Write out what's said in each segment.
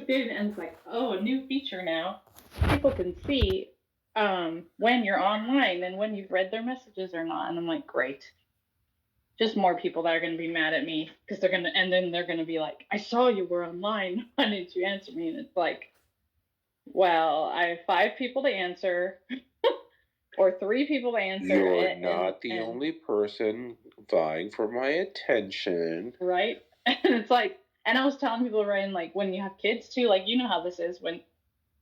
Facebook dating, and it's like, oh, a new feature now. People can see when you're online and when you've read their messages or not. And I'm like, great. Just more people that are going to be mad at me because they're going to, and then they're going to be like, I saw you were online. Why didn't you answer me? And it's like, well, I have 5 people to answer or 3 people to answer. You're not the only person vying for my attention. Right? And it's like, and I was telling people, right, and like when you have kids too, like, you know how this is when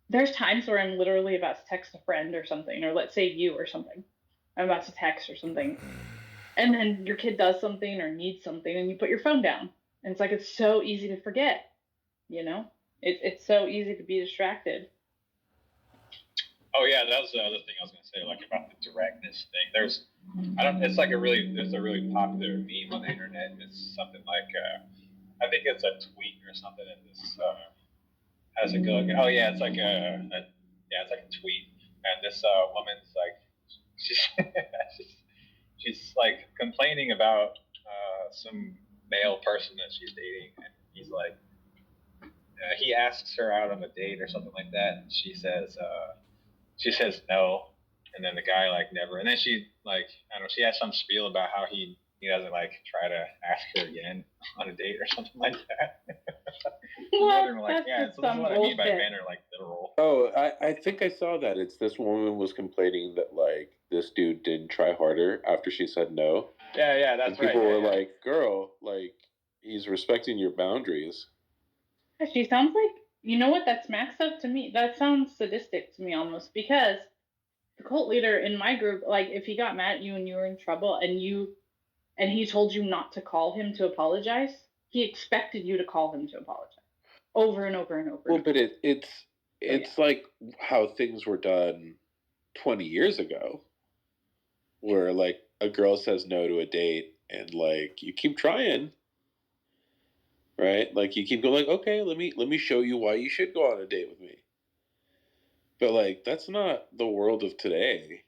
there's times where I'm literally about to text a friend or something, or let's say you or something. I'm about to text or something. And then your kid does something or needs something and you put your phone down. And it's like, it's so easy to forget, you know? It's so easy to be distracted. Oh yeah, that was the other thing I was gonna say, like about the directness thing. It's a really popular meme on the internet. It's something like, I think it's a tweet or something, and this, how's it go? Oh yeah, it's like it's like a tweet, and this woman's like, she's like complaining about some male person that she's dating, and he's like, he asks her out on a date or something like that, and she says no, and then the guy like never, and then she like, I don't know, she has some spiel about how he doesn't like try to ask her again on a date or something like that. Well, like, yeah, so this is what I mean by men are like literal. Oh, I think I saw that. It's this woman was complaining that like this dude didn't try harder after she said no. Yeah, that's right. People were like, girl, like, he's respecting your boundaries. She sounds like, you know what, that smacks up to me. That sounds sadistic to me almost, because the cult leader in my group, like, if he got mad at you and you were in trouble and he told you not to call him to apologize, he expected you to call him to apologize over and over and over. Well, but it's like how things were done 20 years ago, where like a girl says no to a date and like you keep trying, right? Like you keep going, like, okay, let me show you why you should go on a date with me. But like that's not the world of today.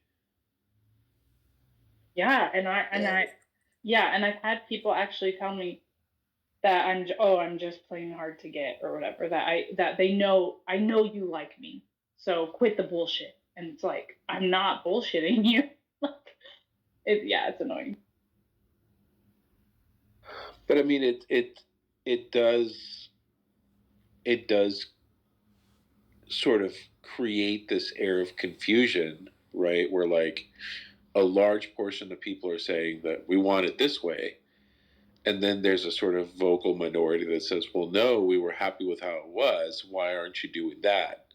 Yeah, and I've had people actually tell me that I'm just playing hard to get or whatever, that they know I know you like me, so quit the bullshit. And it's like, I'm not bullshitting you. It's annoying. But I mean, it does sort of create this air of confusion, right? Where like a large portion of people are saying that we want it this way, and then there's a sort of vocal minority that says, well, no, we were happy with how it was, why aren't you doing that?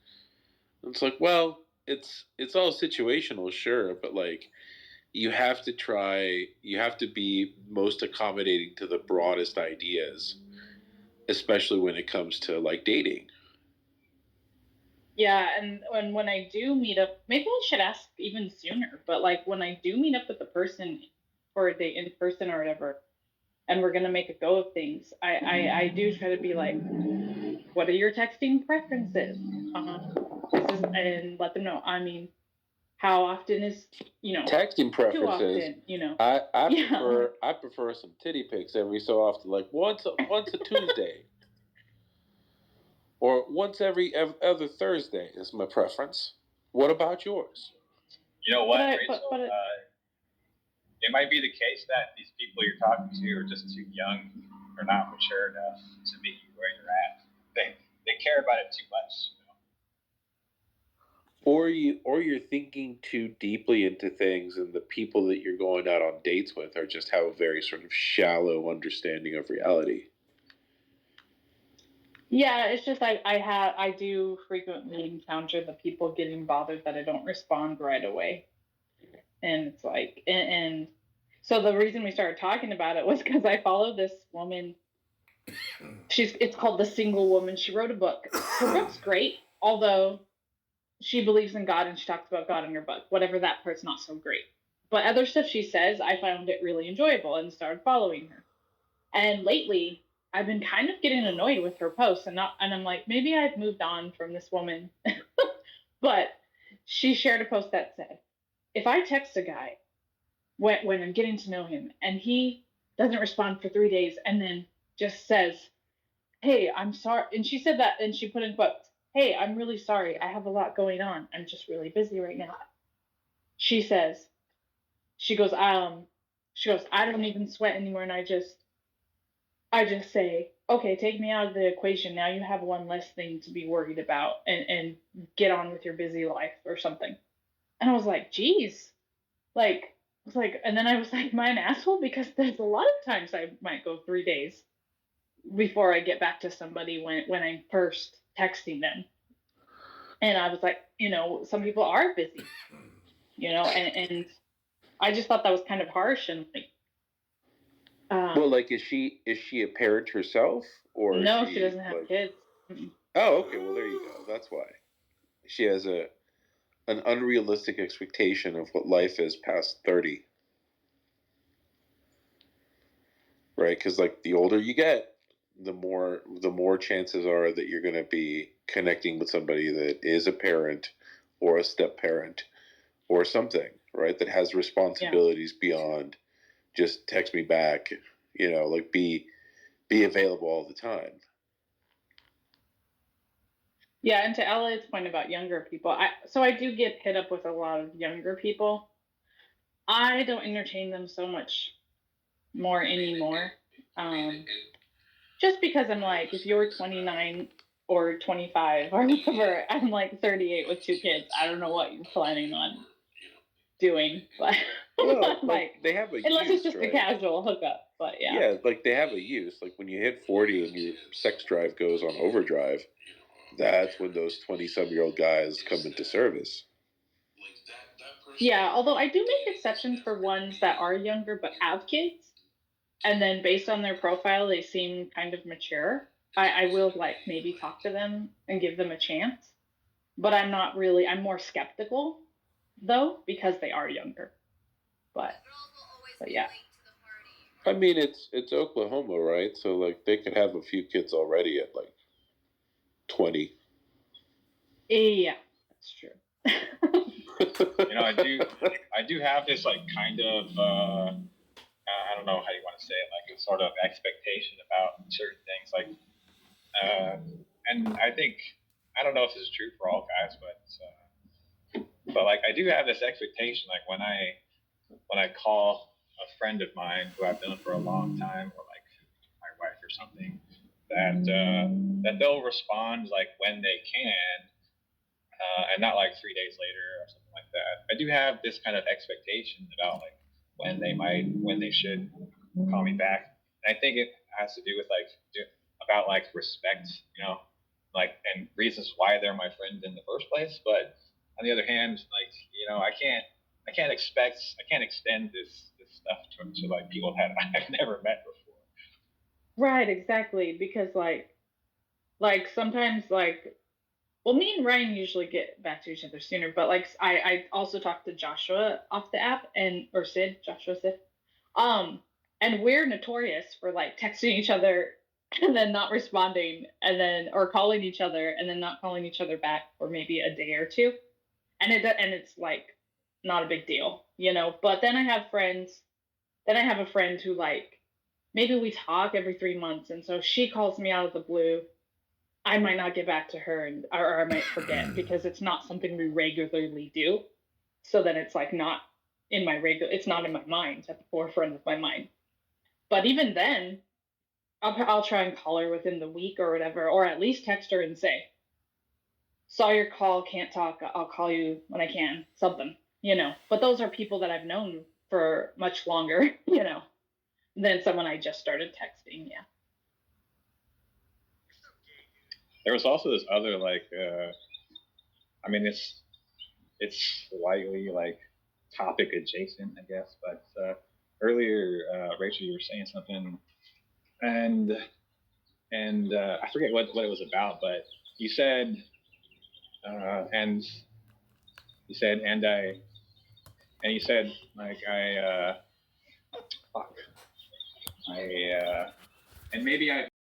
And it's like, well, it's all situational, sure, but like you have to be most accommodating to the broadest ideas, especially when it comes to like dating. Yeah, and when I do meet up, maybe I should ask even sooner, but like when I do meet up with the person for a date in person or whatever, and we're gonna make a go of things, I do try to be like, what are your texting preferences? And let them know. I mean, how often is, texting preferences? Too often, I prefer some titty pics every so often, like once a Tuesday. Or once every other Thursday is my preference. What about yours? You know what, Rachel? It might be the case that these people you're talking to are just too young or not mature enough to meet you where you're at. They care about it too much. Or you're thinking too deeply into things, and the people that you're going out on dates with are just have a very sort of shallow understanding of reality. Yeah, it's just like I do frequently encounter the people getting bothered that I don't respond right away. And it's like, and so the reason we started talking about it was because I follow this woman. It's called The Single Woman. She wrote a book. Her book's great, although she believes in God and she talks about God in her book. Whatever, that part's not so great. But other stuff she says, I found it really enjoyable and started following her. And lately, I've been kind of getting annoyed with her posts, and I'm like, maybe I've moved on from this woman. But she shared a post that said, if I text a guy when I'm getting to know him and he doesn't respond for 3 days and then just says, hey, I'm sorry. And she said that, and she put in quotes, hey, I'm really sorry. I have a lot going on. I'm just really busy right now. She says, she goes, I don't even sweat anymore. And I just say, okay, take me out of the equation. Now you have one less thing to be worried about, and get on with your busy life or something. And I was like, geez, like, I was like, and then I was like, am I an asshole? Because there's a lot of times I might go 3 days before I get back to somebody when I'm first texting them. And I was like, some people are busy, and I just thought that was kind of harsh and like, Well, like, is she a parent herself, or is no, she she doesn't have like? kids. Mm-mm. Oh, okay. Well, there you go. That's why she has an unrealistic expectation of what life is past 30, right? Because like the older you get, the more chances are that you're going to be connecting with somebody that is a parent or a step parent or something, right? That has Yeah. responsibilities beyond just text me back, like be available all the time. Yeah, and to Elliot's point about younger people, I do get hit up with a lot of younger people. I don't entertain them so much more anymore. Um, just because I'm like, if you're 29 or 25 or whatever, I'm like 38 with 2 kids. I don't know what you're planning on doing, but Well, like like, they have a unless it's use, just a right? casual hookup. But yeah, Yeah, like they have a use. Like when you hit 40 and your sex drive goes on overdrive, that's when those 20-some-year-old guys come into service. yeah. Although I do make exceptions for ones that are younger but have kids, and then based on their profile, they seem kind of mature. I will like maybe talk to them and give them a chance, but I'm not really. I'm more skeptical though because they are younger. But yeah. I mean, it's Oklahoma, right? So like they could have a few kids already at like 20. Yeah, that's true. I do have this like kind of I don't know how you want to say it, like a sort of expectation about certain things, like and I don't know if this is true for all guys, but like I do have this expectation, like when I call a friend of mine who I've known for a long time, or like my wife or something, that they'll respond like when they can, and not like 3 days later or something like that. I do have this kind of expectation about like when they should call me back. And I think it has to do with about like respect, like and reasons why they're my friend in the first place. But on the other hand, like I can't extend this stuff to like people that I've never met before. Right, exactly. Because like sometimes like, well, me and Ryan usually get back to each other sooner, but like I also talked to Joshua off the app, and or Sid, um, and we're notorious for like texting each other and then not responding, and then or calling each other and then not calling each other back for maybe a day or two, and it's like not a big deal. But then I have friends. Then I have a friend who like maybe we talk every 3 months, and so she calls me out of the blue. I might not get back to her, or I might forget because it's not something we regularly do. So then it's like not in my regular. It's not in my mind at the forefront of my mind. But even then, I'll try and call her within the week or whatever, or at least text her and say, "Saw your call, can't talk. I'll call you when I can." Something. But those are people that I've known for much longer, than someone I just started texting. Yeah. There was also this other like I mean it's slightly like topic adjacent, I guess. But earlier, Rachel, you were saying something, and I forget what it was about, but you said, and you said, and you said like fuck, I, and maybe I